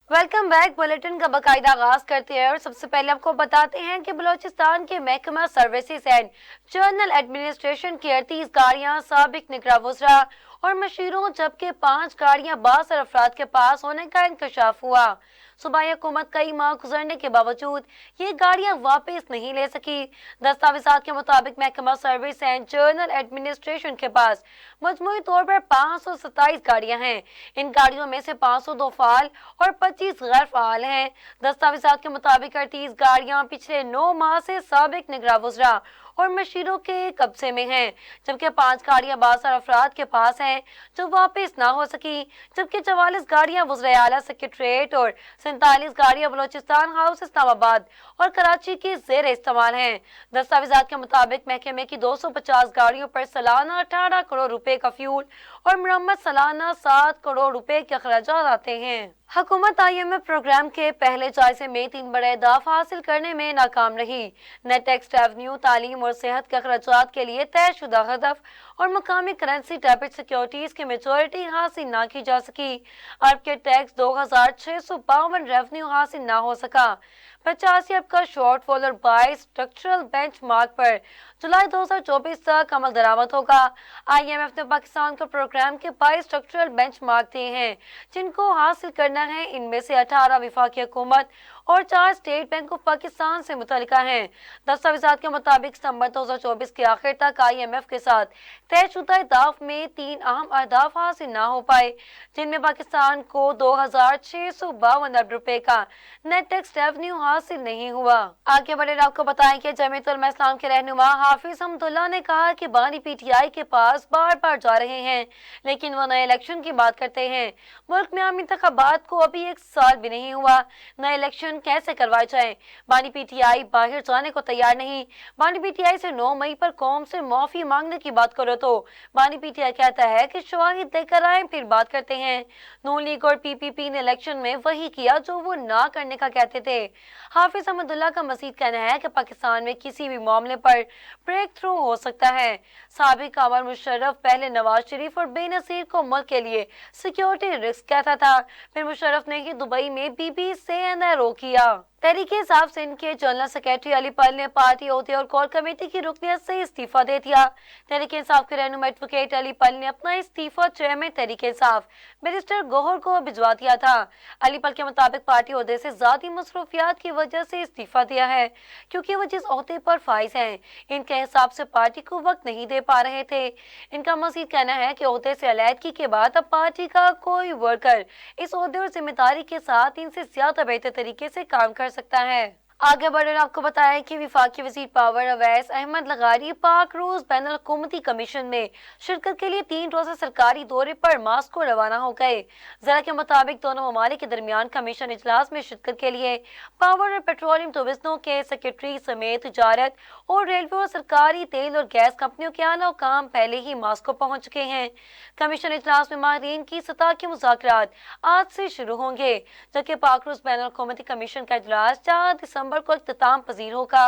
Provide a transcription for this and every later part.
Welcome back. Bulletin का बाकायदा आगाज करते हैं और सबसे पहले आपको बताते हैं कि बलोचिस्तान के महकमा सर्विसेज एंड जर्नल एडमिनिस्ट्रेशन की 38 गाड़ियां साबिक निगरां वज़रा और मशीरों जबकि 5 गाड़ियां बासर अफराद के पास होने का इंकशाफ हुआ। सूबाई हुकूमत कई माह गुजरने के बावजूद ये गाड़ियां वापस नहीं ले सकी। दस्तावेजात के मुताबिक महकमा सर्विस एंड जर्नल एडमिनिस्ट्रेशन के पास मजमूई तौर पर 527 गाड़ियां हैं। इन गाड़ियों में से 502 फाल और 25 गैर फाल हैं। दस्तावेजात के मुताबिक 38 गाड़ियां पिछले 9 माह से साबिक निगरां वज़रा और मशीरों के कब्जे में हैं, जबकि 5 गाड़ियां बासर अफराद के पास हैं जो वापस ना हो सकी, जबकि 44 गाड़ियां वज़राए आला सेक्रेटरीट और 47 गाड़ियां बलोचिस्तान हाउस इस्लामाबाद और कराची के जेर इस्तेमाल हैं। दस्तावेजात के मुताबिक महकमे की 250 गाड़ियों पर सालाना 18 करोड़ रुपए का फ्यूल और मरम्मत सालाना 7 करोड़ रुपए के अखराजात आते हैं। हुकूमत IMF प्रोग्राम के पहले जायजे में 3 बड़े अहदाफ हासिल करने में नाकाम रही। नेट टैक्स रेवन्यू, तालीम और सेहत के अखराजात के लिए तयशुदा हदफ और मकामी करेंसी डेबिट सिक्योरिटीज की मेजोरिटी हासिल ना की जा सकी। अरब के टैक्स 2652 रेवन्यू हासिल ना हो सका। 85 अरब का शॉर्टफॉल और 22 स्ट्रक्चरल बेंचमार्क पर जुलाई 2024 तक अमल दरामद होगा। IMF ने पाकिस्तान को प्रोग्राम के 22 स्ट्रक्चरल बेंचमार्क दिए हैं जिनको हासिल करना है। इनमें से 18 विफाकी हुकूमत और 4 स्टेट बैंक ऑफ पाकिस्तान से मुतल्लिका हैं। दस्तावेजात के मुताबिक सितंबर 2024 के आखिर तक IMF के साथ तयशुदा अहदाफ में 3 अहम अहदाफ हासिल ना हो पाए, जिनमें पाकिस्तान को 2652 अरब रुपए का नेट टैक्स रेवन्यू हासिल नहीं हुआ। आगे बढ़े आपको बताएं कि जमीयत उलमा इस्लाम के रहनुमा हाफिज हमदुल्ला ने कहा कि बानी PTI के पास बार बार जा रहे हैं, लेकिन वो नए इलेक्शन की बात करते हैं। मुल्क में आम इंतखाबात को अभी 1 साल भी नहीं हुआ, नए इलेक्शन कैसे करवाए जाएं? बानी PTI बाहर जाने को तैयार नहीं। बानी PTI से 9 मई पर कौम से माफी मांगने की बात करो तो बानी PTI कहता है कि शवाहिद लेकर आए फिर बात करते हैं। नून लीग और PPP ने इलेक्शन में वही किया जो वो ना करने का कहते थे। हाफिज अहमदुल्ला का मजीद कहना है कि पाकिस्तान में किसी भी मामले पर ब्रेक थ्रू हो सकता है। साबिक अमर मुशर्रफ पहले नवाज शरीफ और बेनजीर को मुल्क के लिए सिक्योरिटी रिस्क कहता था, फिर मुशर्रफ ने ही दुबई में बीबी से एनआरओ किया। तहरीक इंसाफ सिंध के जनरल सेक्रेटरी अली पल ने पार्टी ओहदे और कोर कमेटी की रुकनियत से इस्तीफा दे दिया। तहरीक इंसाफ के रहनुमा एडवोकेट अली पल ने अपना इस्तीफा चेयरमैन तहरीक इंसाफ बैरिस्टर गोहर को भिजवा दिया था। अली पल के मुताबिक पार्टी ओहदे से ज्यादा मसरूफियात की वजह से इस्तीफा दिया है, क्योंकि वो जिस ओहदे पर फाइज हैं इनके हिसाब से पार्टी को वक्त नहीं दे पा रहे थे। इनका मजीद कहना है कि ओहदे से अलहदगी के बाद अब पार्टी का कोई वर्कर इस ओहदे और जिम्मेदारी के साथ इनसे ज्यादा बेहतर तरीके से काम कर सकता है। आगे बढ़े आपको बताएं कि विफाकी वजीर पावर अवैस अहमद लगारी पाक रूस बैन हुकूमती कमीशन में शिरकत के लिए 3 रोज़ा सरकारी दौरे पर मास्को रवाना हो गए। जरा के मुताबिक दोनों ममालिक के दरमियान कमीशन इजलास में शिरकत के लिए पावर और पेट्रोलियम डिवीजनों के सेक्रेटरी समेत तिजारत और रेलवे और सरकारी तेल और गैस कंपनियों के आला काम पहले ही मास्को पहुंच चुके हैं। कमीशन इजलास में माहिरीन की सतह के मुज़ाकरात आज से शुरू होंगे, जबकि पाक रूस बैन हुकूमती कमीशन का इजलास 4 दिसंबर को इख्तिताम पजीर होगा।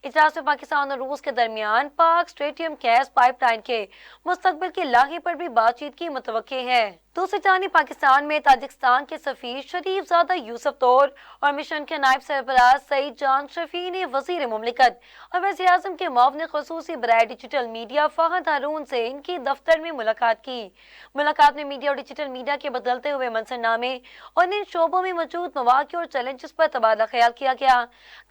इजलास में पाकिस्तान और रूस के दरमियान पाक स्ट्रेटियम गैस पाइपलाइन के मुस्तकबिल के लाहे पर भी बातचीत की मुतवक्के है। दूसरी जानिब पाकिस्तान में ताजिकिस्तान के सफीर शरीफजादा यूसुफ तौर और मिशन के नायब सरबराह सईद जान शफी ने वजीर मुमलिकत और वज़ीर आज़म के मुआविन खुसूसी बराए डिजिटल मीडिया फहद हारून से इनकी दफ्तर में मुलाकात की। मुलाकात में मीडिया और डिजिटल मीडिया के बदलते हुए मंजरनामे और इन शोबों में मौजूद मौक़े और चैलेंजेस पर तबादला ख्याल किया गया।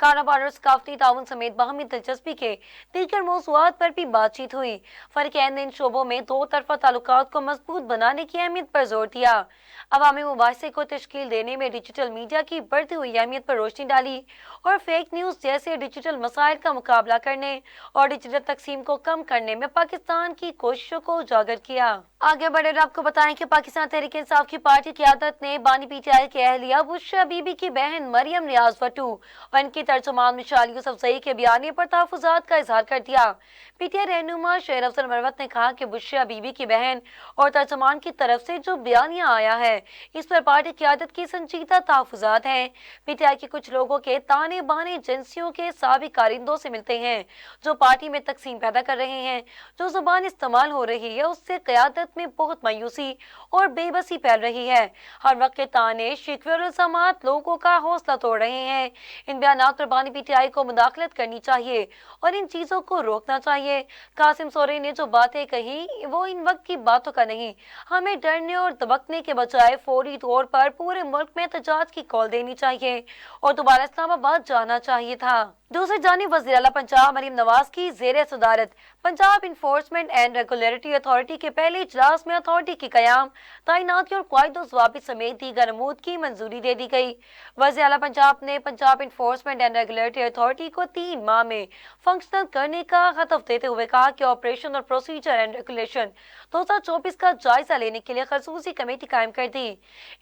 कारोबार और सकाफती ताउन समेत बाहमी दिलचस्पी के दीगर मौज़ूआत पर भी बातचीत हुई। फरीक़ैन ने इन शोबों में 2 तरफ़ा ताल्लुकात को मजबूत बनाने की अहमियत पर जोर दिया। अवामी मुबाहिसे को तश्कील देने में डिजिटल मीडिया की बढ़ती हुई अहमियत पर रोशनी डाली और फेक न्यूज़ जैसे डिजिटल मसाइल का मुकाबला करने और डिजिटल तकसीम को कम करने में पाकिस्तान की कोशिशों को उजागर किया। आगे बढ़े आपको बताएं कि पाकिस्तान तहरीक इंसाफ की पार्टी क़यादत ने बानी PTI के अहलिया बुशरा बीबी की बहन मरियम नियाज भट्टू और इनकी तर्जुमान मिसाल यूसुफजई के बयानी पर तहफ़्फ़ुज़ात का इजहार कर दिया। PTI रहनुमा शेर अफजल मरवत ने कहा कि बुशरा बीबी की बहन और तर्जुमान की तरफ से जो बयानिया आया है, इस पर पार्टी क़यादत की संजीदा तहफ़्फ़ुज़ात हैं। पीटीआई के कुछ लोगों के ताने बाने एजेंसियों के साबिक़ कारिंदों से मिलते हैं, जो पार्टी में तक़सीम पैदा कर रहे हैं। जो ज़ुबान इस्तेमाल हो रही है, उससे क़यादत में बहुत मायूसी और बेबसी फैल रही है। हर वक्त के ताने, शिकवे और इल्ज़ामात लोगों का हौसला तोड़ रहे हैं। इन बयानात पर बानी पीटीआई को मुदाखलत करनी चाहिए और इन चीज़ों को रोकना चाहिए। कासिम सोरेन ने जो बातें कही, वो इन वक्त की बातों का नहीं। हमें डरने और दबकने के बजाय फौरी तौर पर पूरे मुल्क में एहतजाज की कॉल देनी चाहिए और दोबारा इस्लामाबाद जाना चाहिए था। दूसरी जानिब वज़ीर आला पंजाब मरीम नवाज की ज़ेर सदारत Punjab enforcement and regulatory authority के पहले इजलास में अथॉरिटी की क़याम, तैनाती और क़वायद व ज़वाबित समेत दीगर अमूर की मंजूरी दे दी गई। वज़ीर आला पंजाब ने Punjab enforcement and regulatory authority को 3 माह में फंक्शनल करने का खतव देते हुए कहा कि ऑपरेशन और प्रोसीजर एंड रेगुलेशन 2024 का जायजा लेने के लिए खसूसी कमेटी कायम कर दी।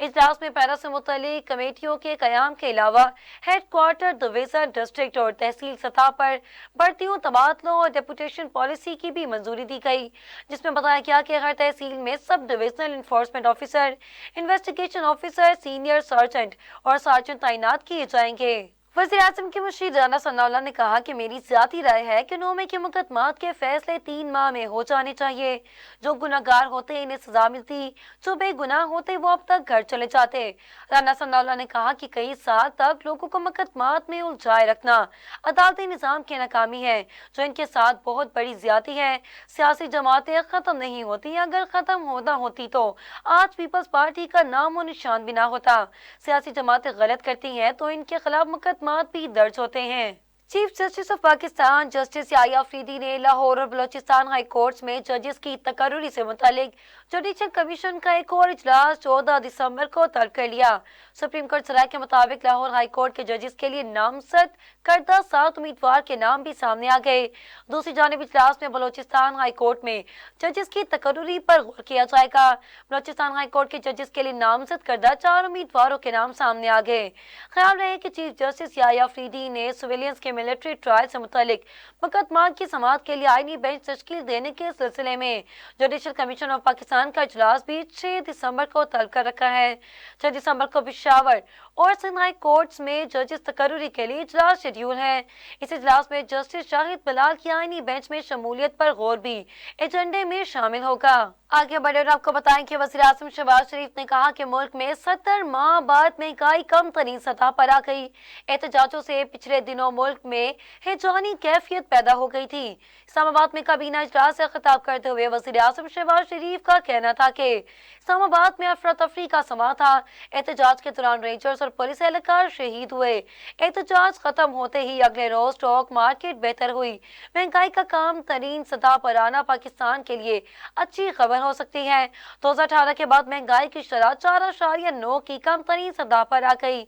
इजलास में पैरा से मुतल्लिक कमेटियों के क़याम के अलावा हेडक्वार्टर, डिवीजन, डिस्ट्रिक्ट और तहसील सतह पर भर्तियों, तबादलों और डेपुटेशन पॉलिसी की भी मंजूरी दी गई, जिसमें बताया गया कि हर तहसील में sub divisional enforcement officer, investigation officer, senior sergeant और सार्जेंट तैनात किए जाएंगे। वज़ीर आज़म के मुशीर राना सनाउल्लाह ने कहा कि मेरी ज़ाती राय है कि नोमे के मुकदमात के फैसले 3 माह में हो जाने चाहिए। जो गुनहगार होते इन्हें सजा मिलती, जो बेगुनाह होते वो अब तक घर चले जाते। राना सनाउल्लाह ने कहा कि कई साल तक लोगों को मुकदमात में उलझाए रखना अदालती निज़ाम की नाकामी है, जो इनके साथ बहुत बड़ी ज़्यादती है। सियासी जमातें ख़त्म नहीं होती, अगर ख़त्म होना होती तो आज पीपल्स पार्टी का नामो निशान भी ना होता। सियासी जमातें गलत करती हैं तो इनके खिलाफ मुकदमा भी दर्ज होते हैं। Chief justice of Pakistan justice Yahya Afridi ने लाहौर और बलोचिस्तान हाई कोर्ट्स में जजेस की तकर्रुरी से मुतालिक जुडिशल कमीशन का एक और इजलास 14 दिसंबर को तलब कर लिया। सुप्रीम कोर्ट सराय के मुताबिक लाहौर हाई कोर्ट के जजेस के लिए नामजद करदा 7 उम्मीदवार के नाम भी सामने आ गए। दूसरी जानिब इजलास में बलोचिस्तान हाई कोर्ट में जजेस की तकर्रुरी पर गौर किया जाएगा। बलोचिस्तान हाई कोर्ट के जजेस के लिए नामजद करदा 4 उम्मीदवारों के नाम सामने आ गए। ख्याल रहे कि चीफ जस्टिस याह्या अफरीदी ने सिविलियंस के मिलिट्री ट्रायल से मुतालिक मुकदमा की समाअत के लिए आईनी बेंच तश्कील देने के सिलसिले में जुडिशल कमीशन ऑफ पाकिस्तान का इजलास भी 6 दिसंबर को तलब कर रखा है। 6 दिसंबर को पेशावर और सिंध हाई कोर्ट्स में जजेस तकर्रुरी के लिए इजलास शेड्यूल है। इस इजलास में जस्टिस शाहिद बिलाल की आईनी बेंच में शमूलियत पर गौर भी एजेंडे में शामिल होगा। आगे बढ़े और आपको बताएं कि वज़ीर आज़म शहबाज शरीफ ने कहा कि मुल्क में 70 माह बाद महंगाई कम तरीन सतह पर आ गई। एहतजाजों से पिछले दिनों मुल्क में हिजानी कैफियत पैदा हो गई थी। इस्लामाबाद में काबीना इजलास से खिताब करते हुए वज़ीर आज़म शहबाज शरीफ का कहना था कि इस्लामाबाद में अफरा तफरी का समा था। एहतजाज के दौरान रेंजर्स और पुलिस एहलकार शहीद हुए। एहतजाज खत्म होते ही अगले रोज स्टॉक मार्केट बेहतर हुई। महंगाई का कम तरीन सतह पर आना पाकिस्तान के लिए अच्छी खबर हो सकती है। 2018 के बाद महंगाई की शरह 4.9 की कम तरीन सतह पर आ गई।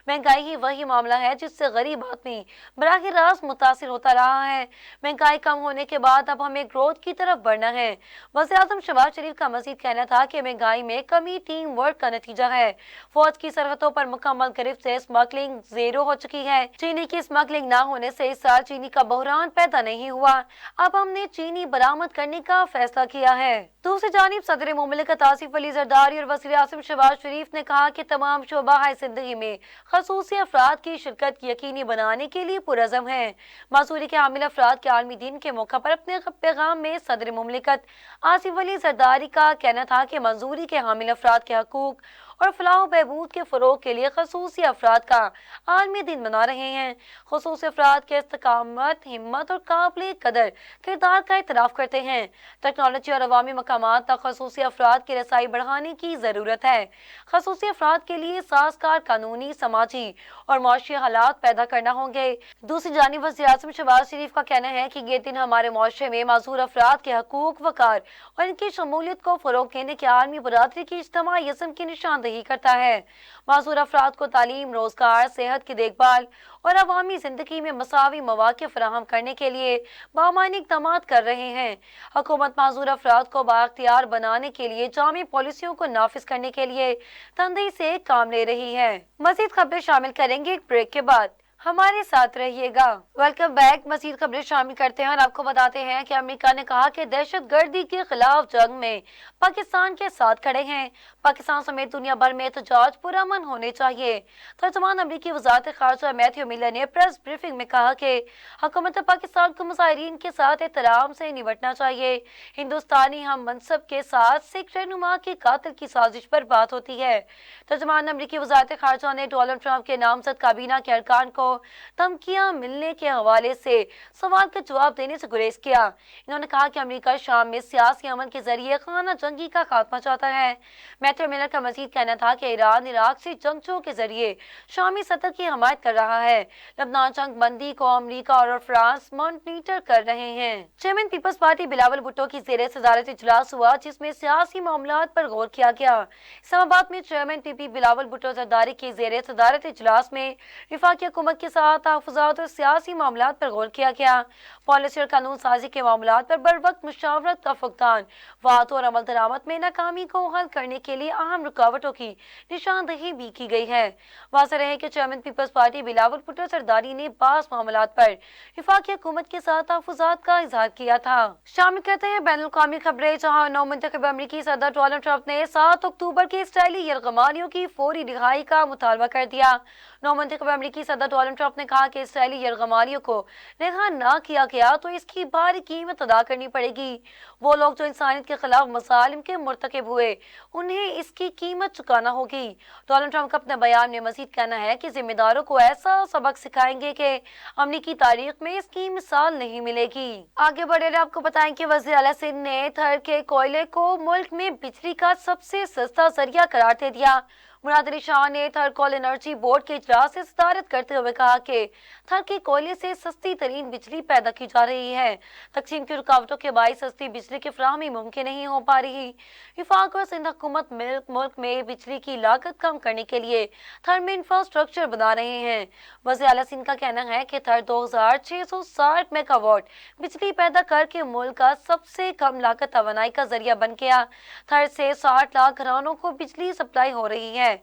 महंगाई ही वही मामला है जिससे गरीब आदमी बराह रास्त मुतासिर होता रहा है। महंगाई कम होने के बाद अब हमें ग्रोथ की तरफ बढ़ना है। वज़ीर आज़म शहबाज शरीफ का मजीद कहना था कि महंगाई में कमी टीम वर्क का नतीजा है। फौज की सरहदों पर मुकम्मल गिरफ्त से स्मगलिंग ज़ीरो हो चुकी है। चीनी की स्मगलिंग ना होने से इस साल चीनी का बहरान पैदा नहीं हुआ। अब हमने चीनी बरामद करने का फैसला किया है। दूसरी जानिब सदर मुमलिकत आसिफ अली जरदारी और वज़ीर आज़म शहबाज शरीफ ने कहा कि तमाम शोबाए ज़िंदगी में खसूसी अफराद की शिरकत यकीनी बनाने के लिए पुरज़म है। मासूरी के हामिल अफराद के आलमी दिन के मौका पर अपने पैगाम में सदर मुमलिकत आसिफ अली जरदारी का कहना था कि मंजूरी के हामिल अफराद के हकूक और फलाह बहबूद के फ़रोग के लिए खसूसी अफराद का आलमी दिन मना रहे हैं। खसूसी अफराद के इस्तकामत, हिम्मत और काबिल कदर किरदार का इतराफ़ करते हैं। टेक्नोलॉजी और अवामी मकामात तक खसूसी अफराद की रसाई बढ़ाने की ज़रूरत है। खसूसी अफराद के लिए साज़गार कानूनी, समाजी और मुआशी हालात पैदा करना होंगे। दूसरी जानिब वज़ीर आज़म शहबाज शरीफ का कहना है कि ये दिन हमारे मुआशरे में माजूर अफराद के हकूक, वकार और इनकी शमूलियत को फ़रोग़ देने के आलमी बरादरी की इज्तिमाई इज़्म की निशानदेही करता है। माजूर अफराद को तालीम, रोजगार, सेहत की देखभाल और अवामी जिंदगी में मसावी मौक़े फराहम करने के लिए बामानी इक़दामात कर रहे हैं। हुकूमत माजूर अफराद को बाख्तियार बनाने के लिए जामी पॉलिसियों को नाफिज करने के लिए तंदही से काम ले रही है। मज़ीद खबरें शामिल करेंगे एक ब्रेक के बाद। हमारे साथ रहिएगा। Welcome back. मजीद खबरें शामिल करते हैं और आपको बताते हैं कि अमेरिका ने कहा कि दहशतगर्दी के खिलाफ जंग में पाकिस्तान के साथ खड़े हैं। पाकिस्तान समेत दुनिया भर में एहतजाज पुरअमन होने चाहिए। तर्जुमान अमेरिकी वज़ारत ख़ारजा मैथ्यू मिलर ने प्रेस ब्रीफिंग में कहा कि हुकूमत पाकिस्तान को मुजाहिरीन के साथ एहतराम से निपटना चाहिए। हिंदुस्तानी हम मनसब के साथ सिख रहनुमा के कातिल की साजिश पर बात होती है। तर्जुमान अमेरिकी वज़ारत ख़ारजा ने डोनाल्ड ट्रंप के नामजद काबीना के अरकान को धमकियां मिलने के हवाले से सवाल का जवाब देने से गुरेज किया। इन्होंने कहा कि अमेरिका शाम में सियासी अमन के जरिए खाना जंगी का खात्मा चाहता है। मैथ्यू मिलर का मजीद कहना था कि ईरान इराक से जंगजों के जरिए शामी सतह की हमायत कर रहा है। लबनान जंग बंदी को अमेरिका और फ्रांस मॉनिटर कर रहे हैं। Chairman peoples party Bilawal Bhutto की ज़ेरे सदारत इजलास हुआ जिसमें सियासी मामलात पर गौर किया गया। इस्लामाबाद में चेयरमैन पीपी बिलावल भुट्टो जरदारी की ज़ेरे सदारत इजलास में वफाकी हुकूमत के साथ तहफ़्फ़ुज़ात और सियासी मामलात पर गौर किया गया। पॉलिसी और कानून साजी के मामलात पर बर वक्त मुशावरत का फुकदान, वाद और अमल दरामद में नाकामी को हल करने के लिए अहम रुकावटों की निशानदही भी की गई है। वाज़ेह है कि chairman peoples party Bilawal Bhutto Zardari ने बास मामलात पर वफाकी हुकूमत के साथ तहफ़्फ़ुज़ात का इज़हार किया था। शामिल करते हैं बैनुल-अक़वामी खबरें, जहां नौमुंतखब अमेरिकी सदर डोनाल्ड ट्रंप ने 7 अक्टूबर के इसराइली यरगमालियों की फौरी रिहाई का मुतालबा कर दिया। नौमुंतखब अमेरिकी सदर डोनाल्ड ट्रंप ने कहा कि इसराइली यरगमालियों को रिहा न किया गया तो इसकी भारी कीमत अदा करनी पड़ेगी। वो लोग जो इंसानियत के खिलाफ मसालिम के मुर्तकिब हुए, उन्हें इसकी कीमत चुकाना होगी। डोनाल्ड ट्रंप का अपने बयान में मजीद कहना है कि जिम्मेदारों को ऐसा सबक सिखाएंगे कि अमरीकी तारीख में इसकी मिसाल नहीं मिलेगी। आगे बढ़े आपको बताएं कि वज़ीर आला सिंध ने थर के कोयले को मुल्क में बिजली का सबसे सस्ता जरिया करार दे दिया। मुराद अली शाह ने थर कोल एनर्जी बोर्ड के इजलास से सदारत करते हुए कहा कि थर के कोयले से सस्ती तरीन बिजली पैदा की जा रही है। तकसीम की रुकावटों के बाईस सस्ती बिजली की फराहमी मुमकिन नहीं हो पा रही। वफाक और सिंध हुकूमत मुल्क में बिजली की लागत कम करने के लिए थर में इंफ्रास्ट्रक्चर बना रहे हैं। वज़ीर आला सिंध का कहना है कि थर 2660 मेगावाट बिजली पैदा करके मुल्क का सबसे कम लागत तवानाई का जरिया बन गया। थर से 60 लाख घरानों को बिजली सप्लाई हो रही है।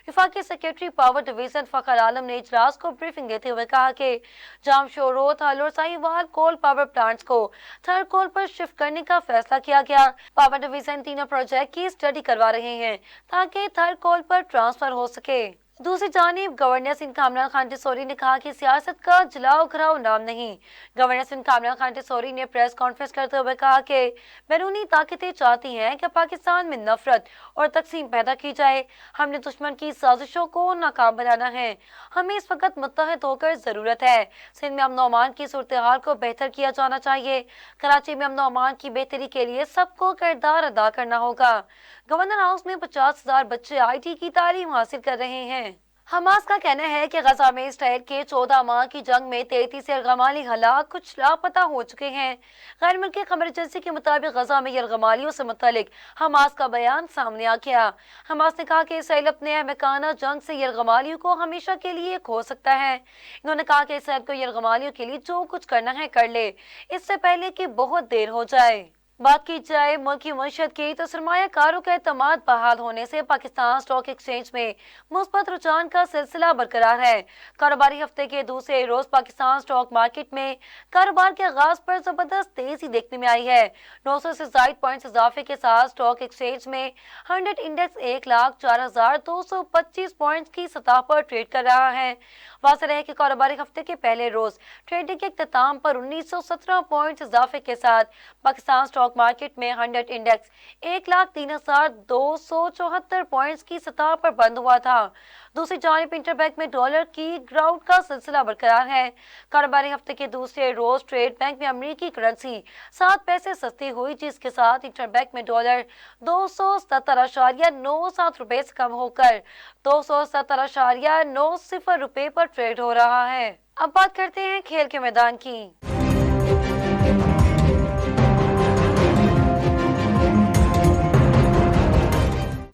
वफाकी सेक्रेटरी पावर डिवीजन फखर आलम ने इजलास को ब्रीफिंग देते हुए कहा कि जामशोरो, थल और साहिवाल कोल पावर प्लांट्स को थर कोल पर शिफ्ट करने का फैसला किया गया। पावर डिवीजन तीनों प्रोजेक्ट की स्टडी करवा रहे हैं ताकि थर कोल पर ट्रांसफर हो सके। दूसरी जानिब गवर्नर सिंध कामरान खान टिसोरी ने कहा कि सियासत का जलाओ घराव नाम नहीं। गवर्नर सिंध कामरान खान टिसोरी ने प्रेस कॉन्फ्रेंस करते हुए कहा कि बैरूनी ताकतें चाहती हैं कि पाकिस्तान में नफरत और तकसीम पैदा की जाए। हमने दुश्मन की साजिशों को नाकाम बनाना है। हमें इस वक्त मुत्तहद होकर जरूरत है। सिंध में अमन और अमान की सूरत हाल को बेहतर किया जाना चाहिए। कराची में अमन और अमान की बेहतरी के लिए सबको किरदार अदा करना होगा। गवर्नर हाउस में 50,000 बच्चे IT की तालीम हासिल कर रहे हैं। हमास का कहना है कि गजा में इसराइल के 14 माह की जंग में 33 यरगमाली हलाक, कुछ लापता हो चुके हैं। गैर मुल्की खबर एजेंसी के मुताबिक गजा में यरगमालियों से मुतालिक हमास का बयान सामने आ गया। हमास ने कहा कि इसराइल अपने अहमकाना जंग से यरगमालियों को हमेशा के लिए खो सकता है। इन्होंने कहा कि इसराइल को यरगमालियों के लिए जो कुछ करना है कर ले, इससे पहले कि बहुत देर हो जाए। बात की जाए मुल्क की मईशत की तो सरमायाकारों का एतमाद बहाल होने से पाकिस्तान स्टॉक एक्सचेंज में मुस्बत रुझान का सिलसिला बरकरार है। कारोबारी हफ्ते के दूसरे रोज पाकिस्तान स्टॉक मार्केट में कारोबार के आगाज पर जबरदस्त तेजी देखने में आई है। 900 से ज्यादा पॉइंट्स इजाफे के साथ स्टॉक एक्सचेंज में 100 इंडेक्स 1,04,225 पॉइंट्स की सतह पर ट्रेड कर रहा है। वाज़ेह है कि कारोबारी हफ्ते के पहले रोज ट्रेडिंग के इख्तिताम पर 1917 पॉइंट्स इजाफे के साथ पाकिस्तान स्टॉक मार्केट में 100 इंडेक्स 1,03,274 पॉइंट्स की सतह पर बंद हुआ था। दूसरी जानिब इंटरबैंक में डॉलर की ग्राउंड का सिलसिला बरकरार है। कारोबारी हफ्ते के दूसरे रोज ट्रेड बैंक में अमेरिकी करेंसी 7 पैसे सस्ती हुई, जिसके साथ इंटरबैंक में डॉलर 277.97 रुपए से कम होकर 277.90 रुपए पर ट्रेड हो रहा है। अब बात करते हैं खेल के मैदान की।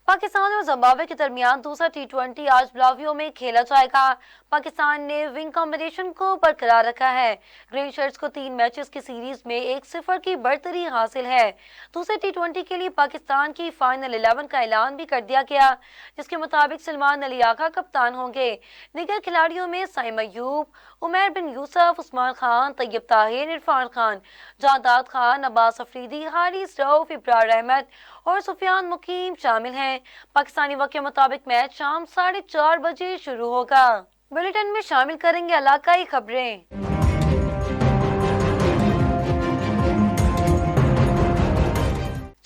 پاکستان اور زمبابوے کے درمیان دوسرا T20 آج بلاویو میں کھیلا جائے گا۔ پاکستان نے ونگ کمبینیشن کو برقرار رکھا ہے۔ گرین شرٹس کو 3 میچز کی سیریز میں 1-0 کی برتری حاصل ہے۔ دوسرے T20 کے لیے پاکستان کی فائنل 11 کا اعلان بھی کر دیا گیا، جس کے مطابق سلمان علی آقا کپتان ہوں گے۔ دیگر کھلاڑیوں میں سائم ایوب، عمیر بن یوسف، عثمان خان، طیب طاہر، عرفان خان، جانداد خان، عباس افریدی، حارث رؤف، ابرار احمد اور سفیان مقیم شامل ہیں۔ پاکستانی وقت کے مطابق میچ شام 4:30 بجے شروع ہوگا۔ بلیٹن میں شامل کریں گے علاقائی خبریں۔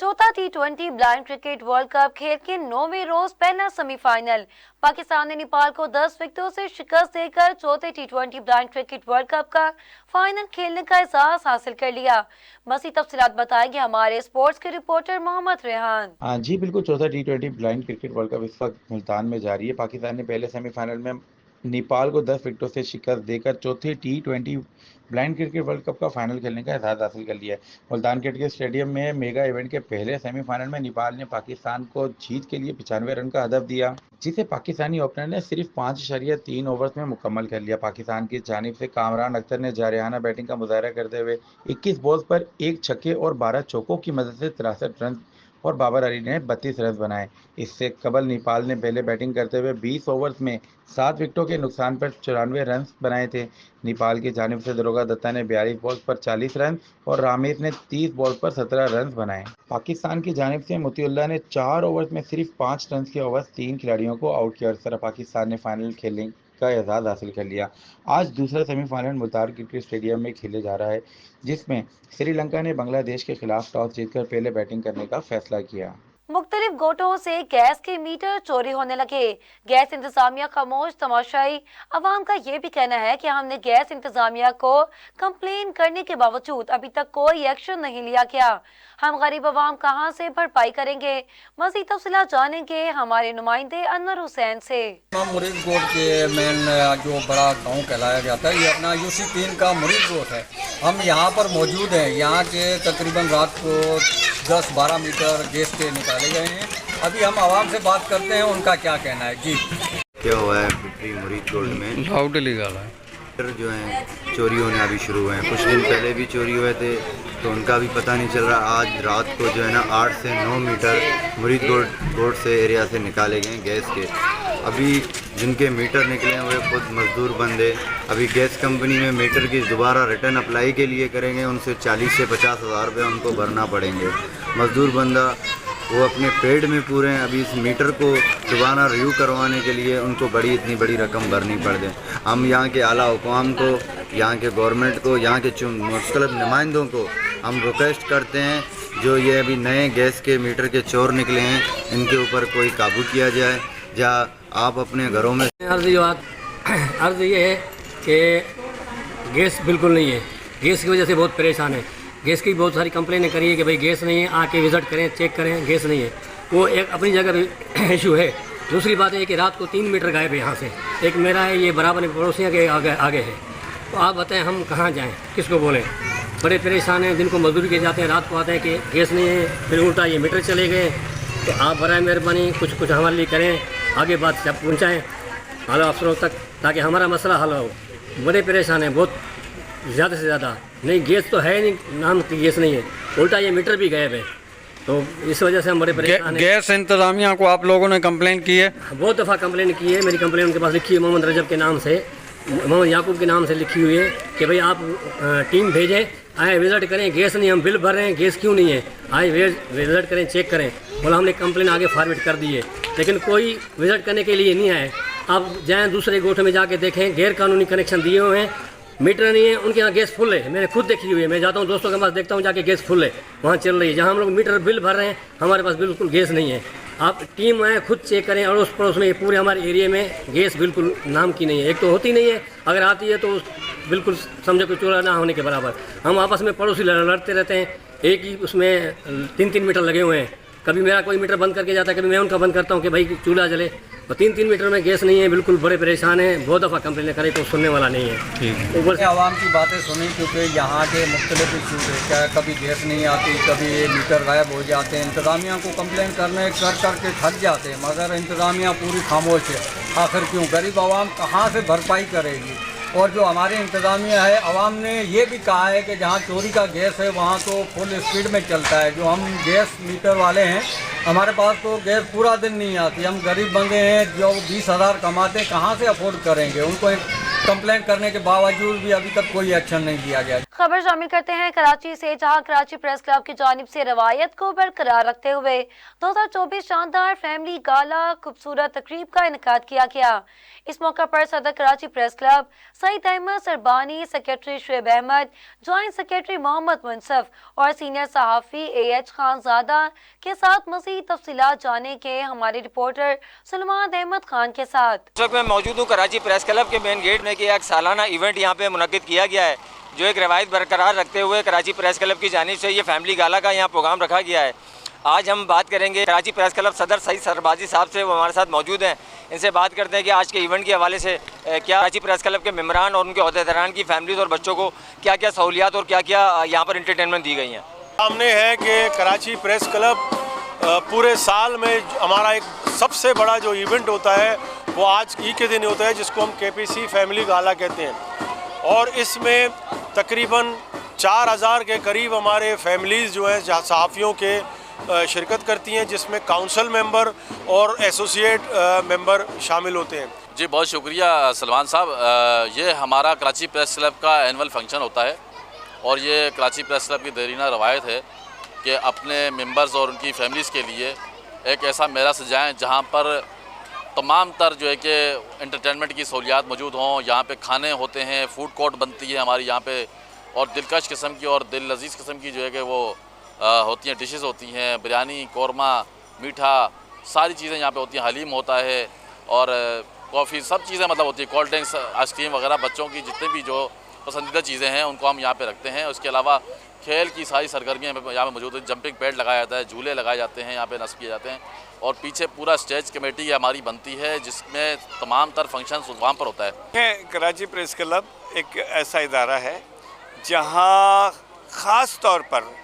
چوتھا T20 blind cricket world cup کھیل کے 9ویں روز پہلا سیمی فائنل۔ پاکستان نے نیپال کو 10 وکٹوں سے شکست دے کر چوتھے T20 blind cricket world cup کا فائنل کھیلنے کا اعزاز حاصل کر لیا۔ مزید تفصیلات بتائیں گے ہمارے اسپورٹس کے رپورٹر محمد ریحان۔ جی بالکل، چوتھا T20 blind cricket world cup اس وقت ملتان میں جاری ہے۔ پاکستان نے پہلے سیمی فائنل میں نیپال کو 10 وکٹوں سے شکست دے کر چوتھے T20 blind cricket world cup کا فائنل کھیلنے کا اعزاز حاصل کر لیا ہے۔ ملتان کرکٹ اسٹیڈیم میں میگا ایونٹ کے پہلے سیمی فائنل میں نیپال نے پاکستان کو جیت کے لیے 95 رن کا ہدف دیا، جسے پاکستانی اوپنر نے صرف 5.3 اوورز میں مکمل کر لیا۔ پاکستان کی جانب سے کامران اختر نے جارحانہ بیٹنگ کا مظاہرہ کرتے ہوئے 21 بالز پر 1 چھکے اور 12 چوکوں کی مدد سے 63 رن اور بابر علی نے 32 رنز بنائے۔ اس سے قبل نیپال نے پہلے بیٹنگ کرتے ہوئے 20 اوورز میں 7 وکٹوں کے نقصان پر 94 رنز بنائے تھے۔ نیپال کی جانب سے دروگا دتا نے 42 بالز پر 40 رن اور رامیت نے 30 بالز پر 17 رنز بنائے۔ پاکستان کی جانب سے مطیع اللہ نے 4 اوورز میں صرف 5 رنز کے عوض 3 کھلاڑیوں کو آؤٹ کیا اور اس طرح پاکستان نے فائنل کھیلنے کا اعزاز حاصل کر لیا۔ آج دوسرا semi final Multan cricket stadium میں کھیلے جا رہا ہے، جس میں سری لنکا نے بنگلہ دیش کے خلاف ٹاس جیت کر پہلے بیٹنگ کرنے کا فیصلہ کیا۔ مختلف گوٹوں سے گیس کے میٹر چوری ہونے لگے۔ گیس انتظامیہ خاموش تماشائی۔ عوام کا یہ بھی کہنا ہے کہ ہم نے گیس انتظامیہ کو کمپلین کرنے کے باوجود ابھی تک کوئی ایکشن نہیں لیا گیا۔ ہم غریب عوام کہاں سے بھرپائی کریں گے؟ مزید تفصیلات جانیں گے ہمارے نمائندے انور حسین سے۔ مرید گوٹ کے مین جو بڑا گاؤں کہلایا جاتا ہے، یہ اپنا UC3 کا مرید گوٹ ہے۔ ہم یہاں پر موجود ہیں۔ یہاں کے تقریباً رات کو 10-12 میٹر گیس کے نکالے گئے ہیں۔ ابھی ہم عوام سے بات کرتے ہیں، ان کا کیا کہنا ہے۔ جی کیا ہوا ہے پپری مرید گوٹ میں جو ہیں چوری ہونے ابھی شروع ہوئے ہیں۔ کچھ دن پہلے بھی چوری ہوئے تھے تو ان کا بھی پتہ نہیں چل رہا۔ آج رات کو جو ہے نا 8 سے 9 میٹر مرید گوٹ سے ایریا سے نکالے گئے گیس کے۔ ابھی جن کے میٹر نکلے ہیں وہ خود مزدور بندے ابھی گیس کمپنی میں میٹر کی دوبارہ ریٹرن اپلائی کے لیے کریں گے، ان سے 40 سے 50 ہزار روپے ان کو بھرنا پڑیں گے۔ مزدور بندہ وہ اپنے پیڈ میں پورے ہیں، ابھی اس میٹر کو دوبارہ ریویو کروانے کے لیے ان کو اتنی بڑی رقم بھرنی پڑ جائے۔ ہم یہاں کے اعلیٰ حکام کو، یہاں کے گورنمنٹ کو، یہاں کے مختلف نمائندوں کو ہم ریکویسٹ کرتے ہیں، جو یہ ابھی نئے گیس کے میٹر کے چور نکلے ہیں ان کے اوپر کوئی قابو کیا جائے، یا آپ اپنے گھروں میں۔ عرض یہ ہے کہ گیس بالکل نہیں ہے، گیس کی وجہ سے بہت پریشان ہے۔ گیس کی بہت ساری کمپلینیں کری ہے کہ بھائی گیس نہیں ہے، آ کے وزٹ کریں، چیک کریں، گیس نہیں ہے۔ وہ ایک اپنی جگہ ایشو ہے۔ دوسری بات ہے کہ رات کو 3 میٹر غائب ہے یہاں سے۔ ایک میرا ہے، یہ برابر پڑوسیاں کے آگے ہے۔ تو آپ بتائیں ہم کہاں جائیں، کس کو بولیں؟ بڑے پریشان ہیں، دن کو مزدوری کے جاتے ہیں، رات کو آتے ہیں کہ گیس نہیں ہے، پھر الٹا یہ میٹر چلے گئے۔ تو آپ برائے مہربانی کچھ ہمارے لیے کریں، آگے بات جب پہنچائیں اعلیٰ افسروں تک، تاکہ ہمارا مسئلہ حل ہو۔ بڑے پریشان ہیں، بہت زیادہ سے زیادہ۔ نہیں گیس تو ہے نہیں، نام کی گیس نہیں ہے، الٹا یہ میٹر بھی غائب ہے۔ تو اس وجہ سے ہم بڑے پریشان ہیں۔ گیس انتظامیہ کو آپ لوگوں نے کمپلین کی ہے؟ بہت دفعہ کمپلین کی ہے۔ میری کمپلین ان کے پاس لکھی ہے، محمد رجب کے نام سے، محمد یعقوب کے نام سے لکھی ہوئی ہے کہ بھئی آپ ٹیم بھیجیں، آئے وزٹ کریں، گیس نہیں، ہم بل بھر رہے ہیں، گیس کیوں نہیں ہے، آئے وزٹ کریں، چیک کریں۔ بولا ہم نے کمپلین آگے فارورڈ کر دی ہے، لیکن کوئی وزٹ کرنے کے لیے نہیں آئے۔ آپ جائیں دوسرے گوٹھ میں جا کے دیکھیں، غیر قانونی کنیکشن دیے ہوئے ہیں، میٹر نہیں ہے، ان کے یہاں گیس فل ہے۔ میں نے خود دیکھی ہوئی ہے، میں جاتا ہوں دوستوں کے پاس دیکھتا ہوں، جا کے گیس فل ہے، وہاں چل رہی ہے۔ جہاں ہم لوگ میٹر بل بھر رہے ہیں، ہمارے پاس بالکل گیس نہیں ہے۔ آپ ٹیم آئیں، خود چیک کریں، اڑوس پڑوس میں پورے ہمارے ایریے میں گیس بالکل نام کی نہیں ہے۔ ایک تو ہوتی نہیں ہے، اگر آتی ہے تو بالکل سمجھے کوئی چورا نہ ہونے کے برابر۔ ہم آپس میں پڑوسی لڑتے رہتے ہیں، ایک ہی اس میں 3 میٹر لگے ہوئے ہیں، कभी मेरा कोई मीटर बंद करके जाता है, कभी मैं उनका बंद करता हूँ कि भाई चूल्हा जले, और 3-3 मीटर में गैस नहीं है, बिल्कुल बड़े परेशान हैं। बहुत दफ़ा कंप्लेन करे तो सुनने वाला नहीं है। ऊपर से आवाम की बातें सुनी, क्योंकि यहाँ के मुख्तलिफ इशूज़ है, क्या कभी गैस नहीं आती, कभी मीटर गायब हो जाते हैं। इंतज़ामिया को कंप्लेन करने करके थक जाते हैं, मगर इंतज़ामिया पूरी खामोश है। आखिर क्यों? गरीब आवाम कहाँ से भरपाई करेगी? और जो हमारे इंतज़ामिया है, आवाम ने ये भी कहा है कि जहाँ चोरी का गैस है वहाँ तो फुल स्पीड में चलता है। जो हम गैस मीटर वाले हैं, हमारे पास तो गैस पूरा दिन नहीं आती। हम गरीब बंदे हैं जो 20,000 कमाते हैं, कहाँ से अफोर्ड करेंगे? उनको कंप्लेंट करने के बावजूद भी अभी तक कोई एक्शन नहीं लिया गया। खबर शामिल करते हैं कराची से, जहां कराची प्रेस क्लब की जानिब से रवायत को बरकरार रखते हुए 2024 शानदार फैमिली गाला खूबसूरत तकरीब का इनेकाद किया गया। इस मौका पर सदर Karachi press club Saeed Ahmed Sarbani, secretary Shoaib Ahmed, joint secretary Mohammad Munsif और सीनियर सहाफ़ी AH खानजादा के साथ मज़ीद तफसीलात जाने के हमारे रिपोर्टर सलमान अहमद खान के साथ। इस वक्त मैं मौजूद हूँ कराची प्रेस क्लब के मेन गेट में कि एक सालाना इवेंट यहाँ पे मुनक्किद किया गया है, जो एक रवायत बरकरार रखते हुए कराची प्रेस क्लब की जानिब से ये फैमिली गाला का यहाँ प्रोग्राम रखा गया है। आज हम बात करेंगे कराची प्रेस क्लब सदर सईद सरबाजी साहब से, वो हमारे साथ मौजूद हैं। इनसे बात करते हैं कि आज के इवेंट के हवाले से क्या कराची प्रेस क्लब के मेम्बरान और उनके अहदेदारान की फैमिलीज़ और बच्चों को क्या क्या सहूलियात और क्या क्या यहाँ पर इंटरटेनमेंट दी गई हैं। सामने है कि कराची प्रेस क्लब पूरे साल में हमारा एक सबसे बड़ा जो इवेंट होता है वो आज ई के दिन होता है, जिसको हम KPC फैमिली गाला कहते हैं। और इसमें तकरीबन 4,000 के करीब हमारे फैमिलीज़ जो है सहाफ़ियों के शिरकत करती हैं, जिसमें काउंसिल मेंबर और एसोसिएट मेंबर शामिल होते हैं। जी बहुत शुक्रिया सलमान साहब। ये हमारा कराची प्रेस क्लब का एनुअल फंक्शन होता है और ये कराची प्रेस क्लब की देरीना रवायत है कि अपने मेंबर्स और उनकी फैमिलीज़ के लिए एक ऐसा मेला सजाएं जहाँ पर तमाम तर जो है कि एंटरटेनमेंट की सहूलियात मौजूद हों। यहाँ पे खाने होते हैं, फूड कोर्ट बनती है हमारी यहाँ पे, और दिलकश किस्म की और दिल लजीज़ किस्म की जो है कि वो होती हैं, डिशेस होती हैं, बिरयानी, कौरमा, मीठा, सारी चीज़ें यहाँ पे होती हैं, हलीम होता है और कॉफ़ी, सब चीज़ें मतलब होती है, कोल्ड ड्रिंक्स, आइसक्रीम वगैरह, बच्चों की जितने भी जो पसंदीदा चीज़ें हैं उनको हम यहाँ पे रखते हैं। उसके अलावा खेल की सारी सरगर्मियाँ यहाँ पे मौजूद है, जंपिंग पैड लगाया जाता है, झूले लगाए जाते हैं, यहाँ पे नस्ब किए जाते हैं, और पीछे पूरा स्टेज कमेटी हमारी बनती है जिसमें तमाम तर फंक्शन वहाँ पर होता है। कराची प्रेस क्लब एक ऐसा इदारा है जहाँ ख़ास तौर पर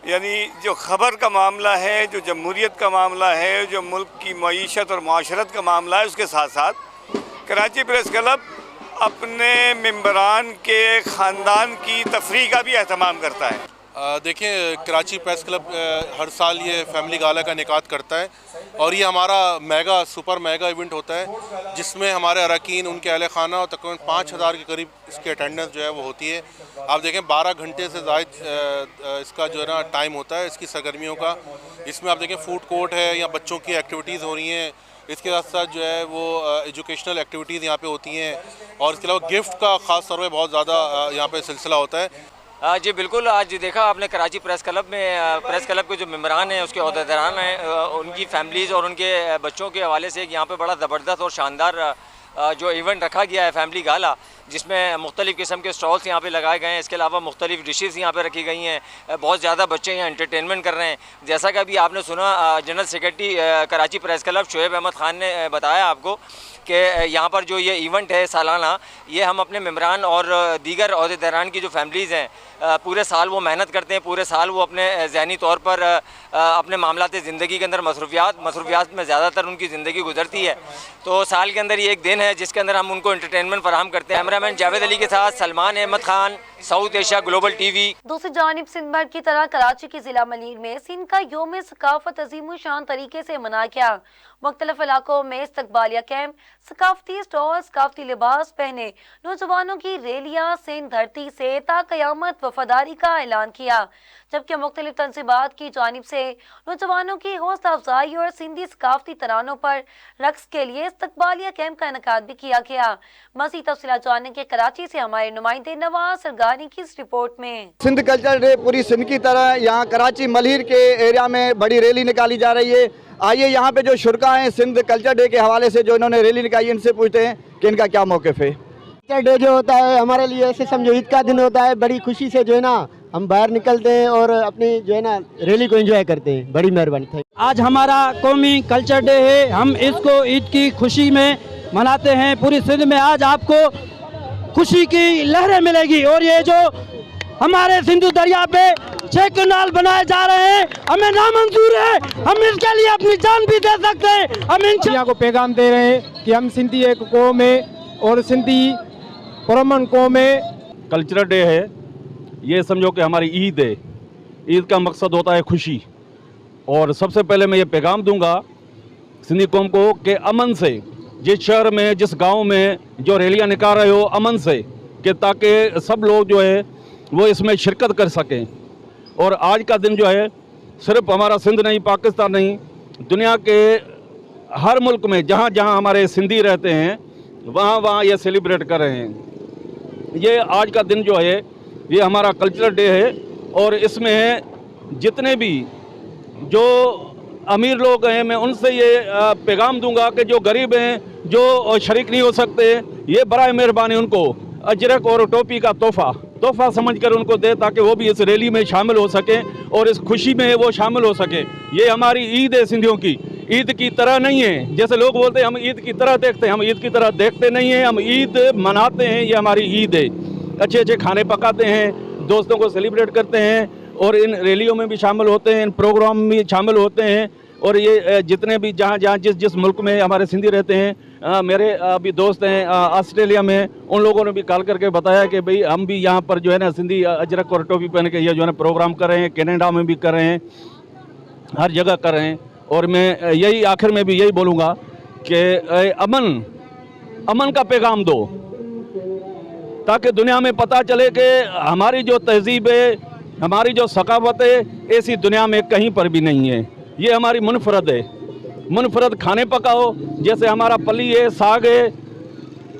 यानी जो ख़बर का मामला है, जो जमहूरियत का मामला है, जो मुल्क की मईशत और माशरत का मामला है, उसके साथ साथ कराची प्रेस क्लब अपने मेंबरान के ख़ानदान की तफरीह का भी एहतमाम करता है। देखिए कराची प्रेस क्लब हर साल ये फैमिली गाला का इनेकाद करता है और ये हमारा सुपर मेगा इवेंट होता है जिसमें हमारे अरकान, उनके अहल खाना और तकरीबन 5,000 के करीब इसकी अटेंडेंस जो है वो होती है। आप देखें 12 घंटे से ज़ायद इसका जो है ना टाइम होता है इसकी सरगर्मियों का। इसमें आप देखें फूड कोर्ट है, या बच्चों की एक्टिविटीज़ हो रही हैं, इसके साथ साथ जो है वो एजुकेशनल एक्टिविटीज़ यहाँ पे होती हैं, और इसके अलावा गिफ्ट का ख़ास तौर पे बहुत ज़्यादा यहाँ पे सिलसिला होता है। जी बिल्कुल, आज देखा आपने कराची प्रेस क्लब में प्रेस क्लब के जो मेम्बरान हैं, उसके अहदेदारान हैं, उनकी फैमिलीज़ और उनके बच्चों के हवाले से यहाँ पे बड़ा ज़बरदस्त और शानदार जो इवेंट रखा गया है फैमिली गाला, जिसमें मुख्तलिफ़ किस्म के स्टॉल्स यहाँ पे लगाए गए हैं। इसके अलावा मुख्तलिफ़ डिशेज़ यहाँ पे रखी गई हैं। बहुत ज़्यादा बच्चे यहाँ एंटरटेनमेंट कर रहे हैं। जैसा कि अभी आपने सुना, general secretary Karachi press club Shoaib Ahmed Khan ने बताया आपको कि यहाँ पर जो ये इवेंट है सालाना, ये हम अपने मेम्बरान और दीगर अहदेदारान की जो फैमिलीज़ हैं पूरे साल वो मेहनत करते हैं, पूरे साल वो अपने ज़हनी तौर पर अपने मामलात ज़िंदगी के अंदर मसरूफियात में ज़्यादातर उनकी ज़िंदगी गुजरती है। तो साल के अंदर ये एक दिन है जिसके अंदर हम उनको एंटरटेनमेंट फराहम करते हैं। कैमरामैन जावेद अली के साथ Salman Ahmed Khan, south Asia global TV। दूसरी जानिब सिंध भर की तरह कराची के जिला मलीर में सिंध का योम सकाफत अजीम शान तरीके से मनाया गया। मुख्तलिफ इलाकों में इस्तकबालिया कैंप, सकाफती स्टॉल, सकाफती लिबास पहने नौजवानों की रैलियां सिंध धरती से ता क़यामत वफादारी का ऐलान किया, जबकि मुख्तलिफ तंजीबात की जानिब से नौजवानों की हौसला अफजाई और सिंधी सकाफती तरानों पर रक्स के लिए इस्तकबालिया कैंप का इनेकाद भी किया गया। मज़ीद तफसीलात जानने के कराची से हमारे नुमाइंदे नवाज सरगानी की इस रिपोर्ट में। सिंध कल्चर डे पूरी सिंध की तरह यहाँ कराची मलहीर के एरिया में बड़ी रैली निकाली जा रही है। आइए यहाँ पे जो शुरका हैं सिंध कल्चर डे के हवाले से जो इन्होंने रैली निकाली, इनसे पूछते हैं कि इनका क्या मौक़िफ़ है। कल्चर डे जो होता है हमारे लिए ऐसे समझो ईद का दिन होता है, बड़ी खुशी से जो है ना हम बाहर निकलते हैं और अपनी जो है ना रैली को एंजॉय करते हैं। बड़ी मेहरबानी। आज हमारा कौमी कल्चर डे है, हम इसको ईद की खुशी में मनाते हैं। पूरी सिंध में आज आपको खुशी की लहरें मिलेगी। और ये जो हमारे सिंधु दरिया पे 6 कैनाल बनाए जा रहे हैं, हमें नामंजूर है, हम इसके लिए अपनी जान भी दे सकते हैं। हम इंडिया को पैगाम दे रहे हैं कि हम सिंधी एक कौम है और सिंधी परमन कौम है। कल्चरल डे है, ये समझो कि हमारी ईद है। ईद का मकसद होता है खुशी। और सबसे पहले मैं ये पैगाम दूंगा सिंधी कौम को कि अमन से, जिस शहर में जिस गांव में जो रैलियां निकाल रहे हो, अमन से, कि ताकि सब लोग जो है वो इसमें शिरकत कर सकें। और आज का दिन जो है सिर्फ हमारा सिंध नहीं, पाकिस्तान नहीं, दुनिया के हर मुल्क में जहाँ जहाँ हमारे सिंधी रहते हैं वहाँ वहाँ ये सेलिब्रेट कर रहे हैं। ये आज का दिन जो है ये हमारा कल्चरल डे है। और इसमें जितने भी जो अमीर लोग हैं, मैं उनसे ये पैगाम दूंगा कि जो गरीब हैं, जो शरीक नहीं हो सकते, ये बराए मेहरबानी उनको अजरक और टोपी का तोहफा समझकर उनको दे, ताकि वो भी इस रैली में शामिल हो सकें और इस खुशी में वो शामिल हो सके। ये हमारी ईद है सिंधियों की। ईद की तरह नहीं है, जैसे लोग बोलते हैं हम ईद की तरह देखते हैं, हम ईद की तरह देखते नहीं हैं, हम ईद मनाते हैं। ये हमारी ईद है। अच्छे अच्छे खाने पकाते हैं, दोस्तों को सेलिब्रेट करते हैं और इन रैलियों में भी शामिल होते हैं, इन प्रोग्राम में शामिल होते हैं। और ये जितने भी जहाँ जहाँ जिस मुल्क में हमारे सिंधी रहते हैं, मेरे अभी दोस्त हैं ऑस्ट्रेलिया में, उन लोगों ने भी कॉल करके बताया कि भाई हम भी यहाँ पर जो है ना सिंधी अजरक और टोपी पहन के ये जो है ना प्रोग्राम कर रहे हैं। कनाडा में भी कर रहे हैं, हर जगह कर रहे हैं। और मैं यही आखिर में भी यही बोलूँगा कि अमन का पैगाम दो, ताकि दुनिया में पता चले कि हमारी जो तहजीब है, हमारी जो सकावत है, ऐसी दुनिया में कहीं पर भी नहीं है। ये हमारी मुनफरद है। मुनफरद खाने पकाओ, जैसे हमारा पली है, साग है,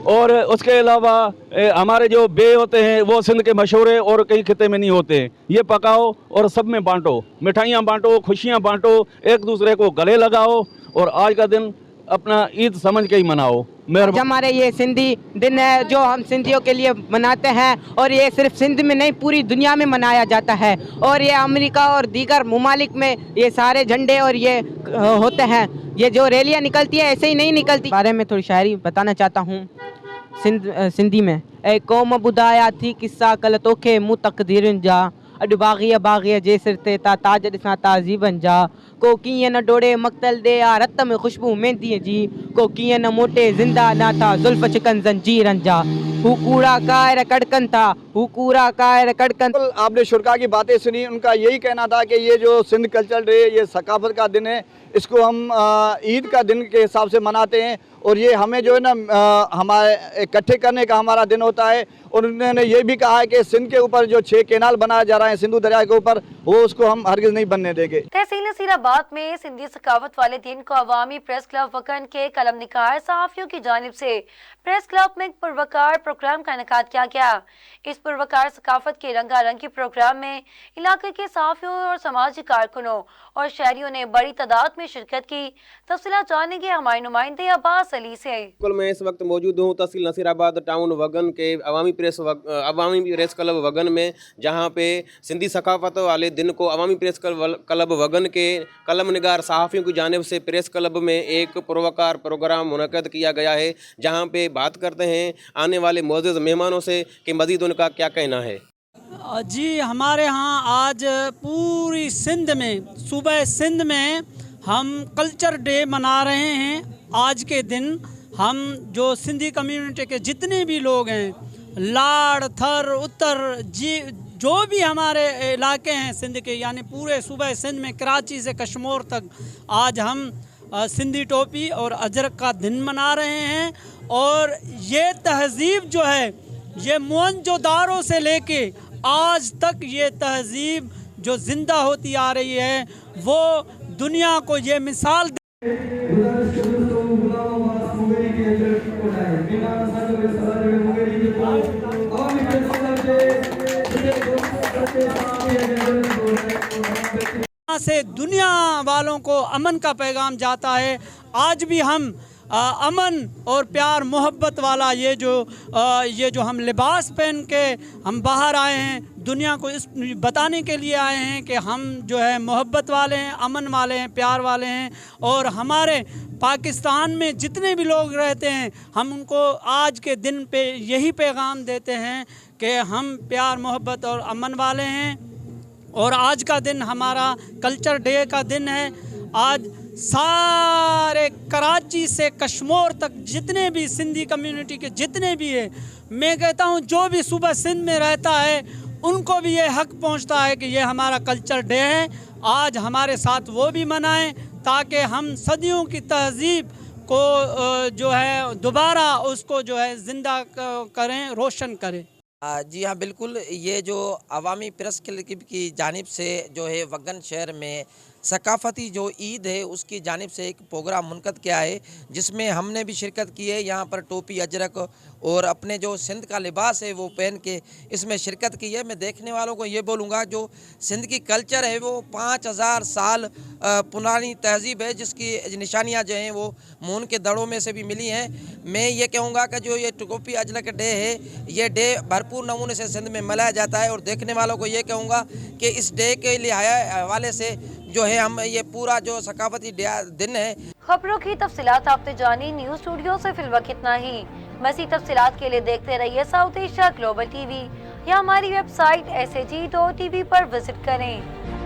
और उसके अलावा हमारे जो बे होते हैं वो सिंध के मशहूर है और कई खिते में नहीं होते हैं। ये पकाओ और सब में बांटो, मिठाइयाँ बांटो, खुशियाँ बांटो, एक दूसरे को गले लगाओ और आज का दिन अपना ईद समझ के ही मनाओ। हमारे ये सिंधी दिन है जो हम सिंधियों के लिए मनाते हैं, और ये सिर्फ सिंध में नहीं पूरी दुनिया में मनाया जाता है। और ये अमेरिका और दीगर ममालिक में ये सारे झंडे और ये होते हैं। ये जो रैलियाँ निकलती है ऐसे ही नहीं निकलती। बारे में थोड़ी शायरी बताना चाहता हूँ सिंधी में। ए कौम बुधाया थी किस्सा कल तोखे मुँह तकदीरन जा, अॾु बाग़ीअ जे सिर ते ता ताज ॾिसां ताज़ीबन जा, को कीअं न डोड़े मक़तल दे आ रत में खुशबू मेहंदीअ जी, को कीअं न मोटे ज़िंदा ना था ज़ुल्फ़ चिकन ज़ंजीरन जा, हू कूड़ा कायर कड़कन था, हू कूड़ा कायर कड़कन। आपने शुरा की बातें सुनी, उनका यही कहना था कि ये जो सिंध कल्चर डे, ये सकाफत का दिन है, इसको हम ईद का दिन के हिसाब से मनाते हैं। और ये हमें जो है ना हमारे इकट्ठे करने का हमारा दिन होता है। और उन्होंने ये भी कहा है कि सिंध के ऊपर जो 6 कैनाल बनाया जा रहा है सिंधु दरिया के ऊपर, वो उसको हम हरगिज़ नहीं बनने देंगे। तहसील नसीराबाद में सिंधी सकावत वाले दिन को अवामी प्रेस क्लब वकन के कलम निगार सहाफ़ियों की जानिब से प्रेस क्लब में एक पुरवकार प्रोग्राम का इनेकाद किया गया। इस पुरवकार सकाफत के रंगारंगी प्रोग्राम में इलाके के सहाफ़ियों और समाजी कारकुनों और शहरियों ने बड़ी तादाद में शिरकत की। तफसीलात जानेंगे हमारे नुमाइंदे अब्बास अली से। मैं इस वक्त मौजूद हूँ तहसील नसीराबाद टाउन वगन के अवामी प्रेस क्लब वगन में, जहाँ पे सिंधी सकाफत वाले दिन को अवामी प्रेस क्लब वगन के कलम निगार सहाफ़ियों की जानिब से प्रेस क्लब में एक पुरवकार प्रोग्राम मुनक़द किया गया है, जहाँ पे बात करते हैं आने वाले मोअज़्ज़ज़ मेहमानों से कि मज़ीद उनका क्या कहना है। जी, हमारे यहाँ आज पूरी सिंध में, सूबे सिंध में हम कल्चर डे मना रहे हैं। आज के दिन हम जो सिंधी कम्युनिटी के जितने भी लोग हैं, लाड़, थर, उत्तर, जी जो भी हमारे इलाके हैं सिंध के, यानी पूरे सूबे सिंध में कराची से कश्मीर तक, आज हम सिंधी टोपी और अजरक का दिन मना रहे हैं। और ये तहज़ीब जो है, ये मोहनजोदारो से लेके आज तक ये तहज़ीब जो ज़िंदा होती आ रही है, वो दुनिया को ये मिसाल से दुनिया वालों को अमन का पैगाम जाता है। आज भी हम अमन और प्यार मोहब्बत वाला ये जो हम लिबास पहन के हम बाहर आए हैं, दुनिया को इस बताने के लिए आए हैं कि हम जो है मोहब्बत वाले हैं, अमन वाले हैं, प्यार वाले हैं। और हमारे पाकिस्तान में जितने भी लोग रहते हैं हम उनको आज के दिन पे यही पैगाम देते हैं कि हम प्यार, मोहब्बत और अमन वाले हैं। और आज का दिन हमारा कल्चर डे का दिन है। आज सारे कराची से कश्मीर तक जितने भी सिंधी कम्युनिटी के जितने भी है, मैं कहता हूँ जो भी सुबह सिंध में रहता है उनको भी ये हक पहुँचता है कि ये हमारा कल्चर डे है। आज हमारे साथ वो भी मनाएं ताकि हम सदियों की तहज़ीब को जो है दोबारा उसको जो है ज़िंदा करें, रोशन करें। जी हाँ, बिल्कुल। ये जो अवामी प्रेस क्लब की जानिब से जो है वगन शहर में सकाफ़ती जो ईद है उसकी जानिब से एक प्रोग्राम मुनक़द किया है, जिसमें हमने भी शिरकत की है। यहाँ पर टोपी, अजरक और अपने जो सिंध का लिबास है वो पहन के इसमें शिरकत की है। मैं देखने वालों को ये बोलूँगा, जो सिंध की कल्चर है वो 5000 साल पुरानी तहज़ीब है, जिसकी निशानियाँ जो हैं वो मून के दड़ों में से भी मिली हैं। मैं ये कहूँगा कि जो ये टोपी अजरक डे है, ये डे भरपूर नमूने से सिंध में मनाया जाता है। और देखने वालों को ये कहूँगा कि इस डे के हवाले से जो है हम ये पूरा जो सकाफती दिन है। खबरों की तफसीलात आपने जानी। न्यूज़ स्टूडियो से फिलवक्त इतना ही। मज़ीद तफसीलात के लिए देखते रहिए साउथ एशिया ग्लोबल टीवी या हमारी वेबसाइट SAG.TV पर विजिट करें।